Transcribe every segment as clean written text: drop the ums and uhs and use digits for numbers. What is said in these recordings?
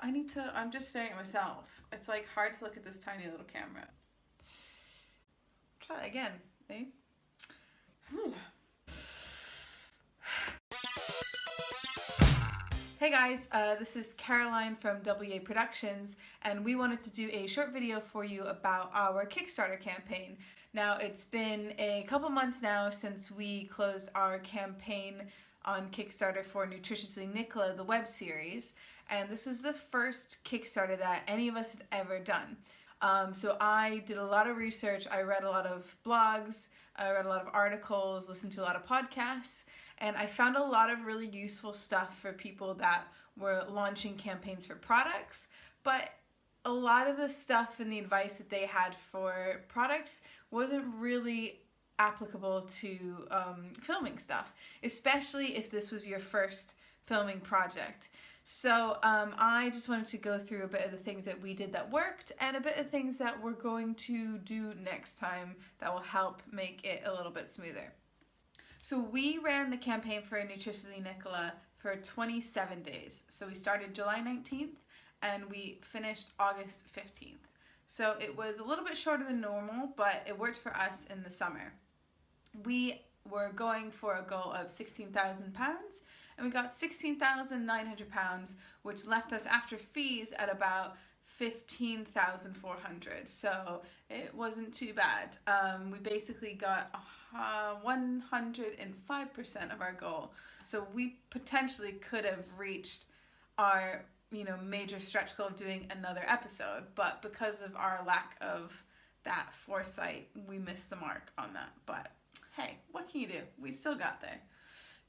I'm just staring at myself. It's like hard to look at this tiny little camera. Try that again, eh? Hey guys, this is Caroline from WA Productions, and we wanted to do a short video for you about our Kickstarter campaign. Now, it's been a couple months now since we closed our campaign on Kickstarter for Nutritiously Nicola, the web series, and this was the first Kickstarter that any of us had ever done. So I did a lot of research, I read a lot of blogs, I read a lot of articles, listened to a lot of podcasts, and I found a lot of really useful stuff for people that were launching campaigns for products, but a lot of the stuff and the advice that they had for products wasn't really applicable to filming stuff, especially if this was your first filming project. So I just wanted to go through a bit of the things that we did that worked and a bit of things that we're going to do next time that will help make it a little bit smoother. So we ran the campaign for Nutritiously Nicola for 27 days. So we started July 19th and we finished August 15th. So it was a little bit shorter than normal, but it worked for us in the summer. We were going for a goal of £16,000 and we got £16,900, which left us after fees at about $15,400. So it wasn't too bad. We basically got 105% of our goal. So we potentially could have reached our major stretch goal of doing another episode, but because of our lack of that foresight, we missed the mark on that. But hey, what can you do? We still got there.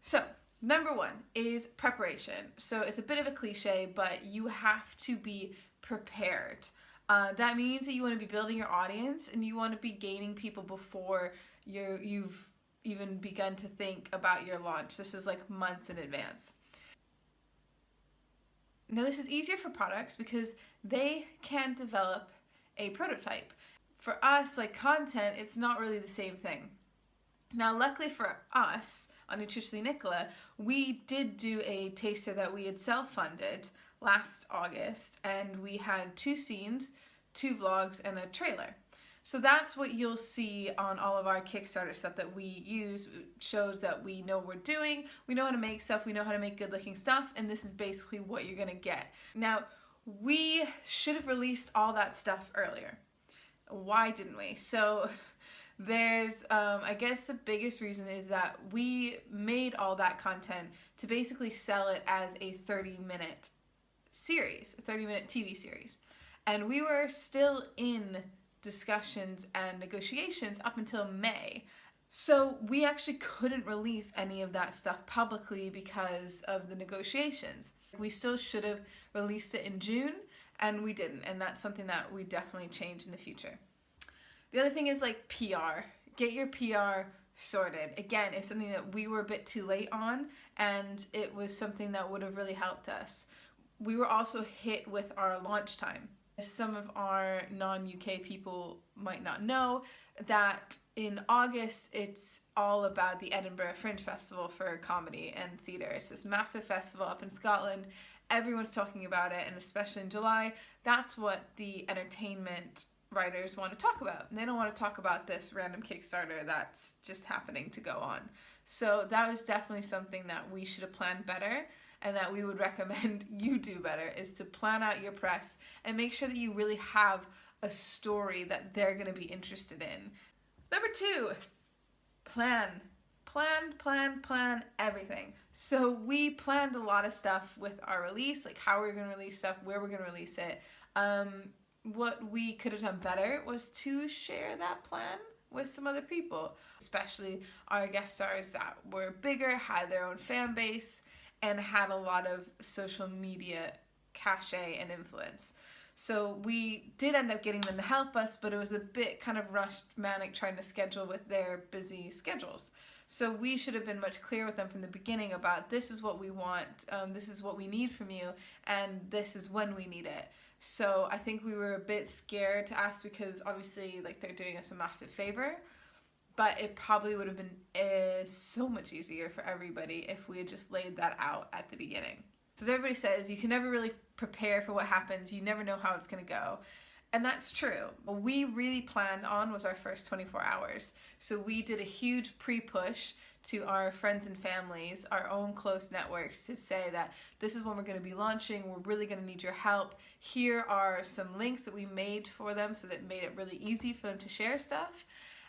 So number one is preparation. So it's a bit of a cliche, but you have to be prepared. That means that you want to be building your audience and you want to be gaining people before you've even begun to think about your launch. This is like months in advance. Now this is easier for products because they can develop a prototype. For us, like content, it's not really the same thing. Now, luckily for us on Nutritiously Nicola, we did do a taster that we had self-funded last August, and we had 2 scenes, 2 vlogs, and a trailer. So that's what you'll see on all of our Kickstarter stuff that we use. It shows that we know what we're doing, we know how to make stuff, we know how to make good looking stuff, and this is basically what you're gonna get. Now, we should have released all that stuff earlier. Why didn't we? So there's, I guess the biggest reason is that we made all that content to basically sell it as a 30-minute series, a 30-minute TV series. And we were still in discussions and negotiations up until May. So we actually couldn't release any of that stuff publicly because of the negotiations. We still should have released it in June, and we didn't. And that's something that we definitely change in the future. The other thing is like PR. Get your PR sorted. Again, it's something that we were a bit too late on, and it was something that would have really helped us. We were also hit with our launch time. Some of our non-UK people might not know that in August it's all about the Edinburgh Fringe Festival for comedy and theatre. It's this massive festival up in Scotland. Everyone's talking about it, and especially in July, that's what the entertainment writers want to talk about. And they don't want to talk about this random Kickstarter that's just happening to go on. So that was definitely something that we should have planned better, and that we would recommend you do better, is to plan out your press and make sure that you really have a story that they're going to be interested in. Number 2, plan everything. So we planned a lot of stuff with our release, like how we're going to release stuff, where we're going to release it. What we could have done better was to share that plan with some other people, especially our guest stars that were bigger, had their own fan base, and had a lot of social media cachet and influence. So we did end up getting them to help us, but it was a bit kind of rushed, manic, trying to schedule with their busy schedules. So we should have been much clearer with them from the beginning about this is what we want, this is what we need from you, and this is when we need it. So I think we were a bit scared to ask because obviously like they're doing us a massive favor, but it probably would have been so much easier for everybody if we had just laid that out at the beginning. So everybody says you can never really prepare for what happens. You never know how it's going to go. And that's true. What we really planned on was our first 24 hours. So we did a huge pre-push to our friends and families, our own close networks, to say that this is when we're going to be launching. We're really going to need your help. Here are some links that we made for them, so that it made it really easy for them to share stuff.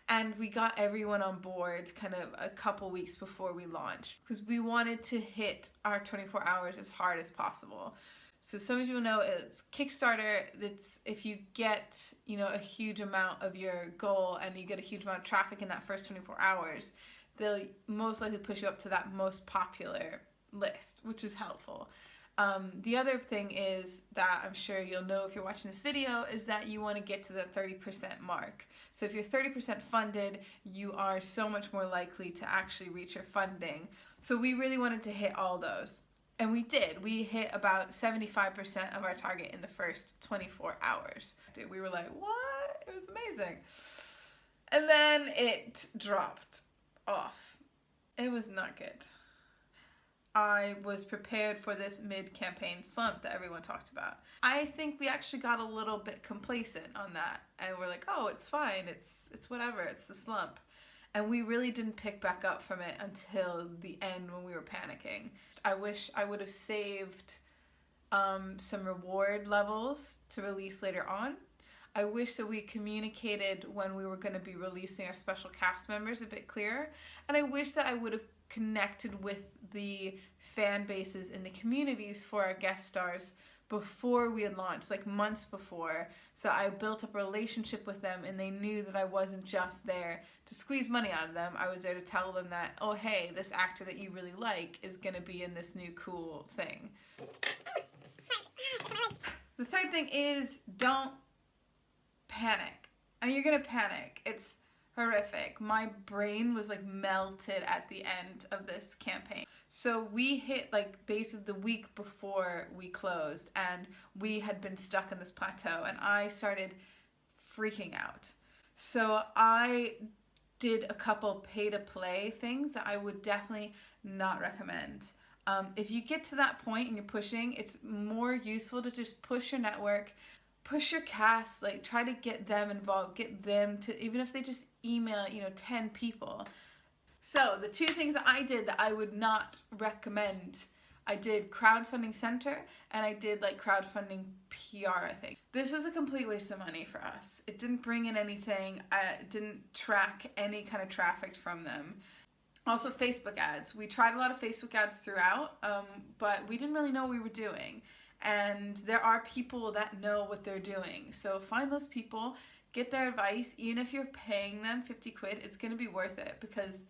And we got everyone on board kind of a couple weeks before we launched, because we wanted to hit our 24 hours as hard as possible. So some of you will know it's Kickstarter. It's if you get, a huge amount of your goal and you get a huge amount of traffic in that first 24 hours, they'll most likely push you up to that most popular list, which is helpful. The other thing is that I'm sure you'll know if you're watching this video is that you want to get to the 30% mark. So if you're 30% funded, you are so much more likely to actually reach your funding. So we really wanted to hit all those. And we did. We hit about 75% of our target in the first 24 hours. We were like, what? It was amazing. And then it dropped off. It was not good. I was prepared for this mid-campaign slump that everyone talked about. I think we actually got a little bit complacent on that. And we're like, oh, it's fine. It's whatever. It's the slump. And we really didn't pick back up from it until the end when we were panicking. I wish I would have saved some reward levels to release later on. I wish that we communicated when we were going to be releasing our special cast members a bit clearer. And I wish that I would have connected with the fan bases in the communities for our guest stars before we had launched, like months before. So I built up a relationship with them, and they knew that I wasn't just there to squeeze money out of them. I was there to tell them that, oh hey, this actor that you really like is going to be in this new cool thing. The third thing is, don't panic. I mean, you're going to panic. It's horrific. My brain was like melted at the end of this campaign. So we hit like basically the week before we closed, and we had been stuck on this plateau, and I started freaking out. So I did a couple pay to play things that I would definitely not recommend. If you get to that point and you're pushing, it's more useful to just push your network, push your cast, like try to get them involved, get them to, even if they just email, 10 people. So the two things that I did that I would not recommend, I did crowdfunding center and I did like crowdfunding PR, I think. This was a complete waste of money for us. It didn't bring in anything. It didn't track any kind of traffic from them. Also Facebook ads. We tried a lot of Facebook ads throughout, but we didn't really know what we were doing. And there are people that know what they're doing. So find those people, get their advice. Even if you're paying them 50 quid, it's going to be worth it, because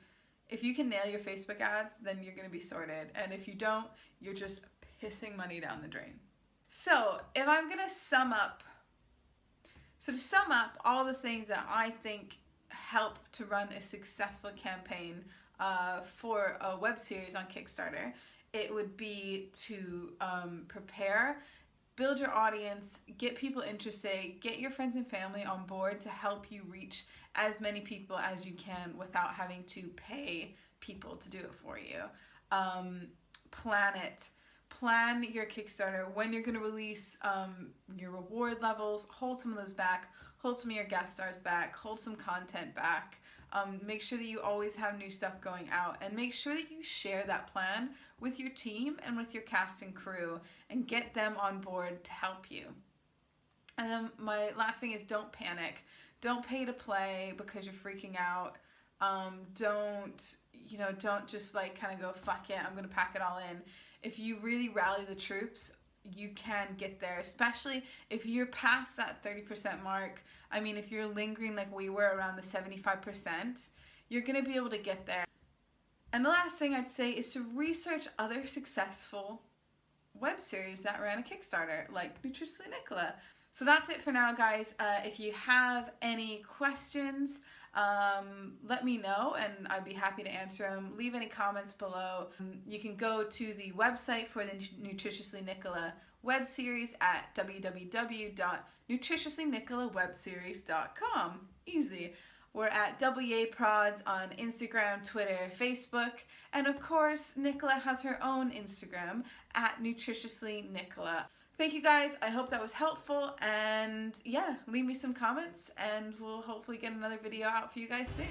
if you can nail your Facebook ads, then you're going to be sorted. And if you don't, you're just pissing money down the drain. So if I'm going to sum up, to sum up all the things that I think help to run a successful campaign for a web series on Kickstarter, it would be to prepare, build your audience, get people interested, get your friends and family on board to help you reach as many people as you can without having to pay people to do it for you. Plan it. Plan your Kickstarter, when you're going to release your reward levels. Hold some of those back. Hold some of your guest stars back. Hold some content back. Make sure that you always have new stuff going out, and make sure that you share that plan with your team and with your cast and crew and get them on board to help you. And then my last thing is, don't panic. Don't pay to play because you're freaking out. Don't just like kind of go, fuck it, I'm going to pack it all in. If you really rally the troops, you can get there, especially if you're past that 30% mark. I mean, if you're lingering like we were around the 75%, you're going to be able to get there. And the last thing I'd say is to research other successful web series that ran a Kickstarter, like Nutritiously Nicola. So that's it for now, guys. If you have any questions, let me know and I'd be happy to answer them. Leave any comments below. You can go to the website for the Nutritiously Nicola web series at www.nutritiouslynicolawebseries.com. Easy. We're at WAProds on Instagram, Twitter, Facebook, and of course, Nicola has her own Instagram at Nutritiously Nicola. Thank you guys. I hope that was helpful, and yeah, leave me some comments and we'll hopefully get another video out for you guys soon.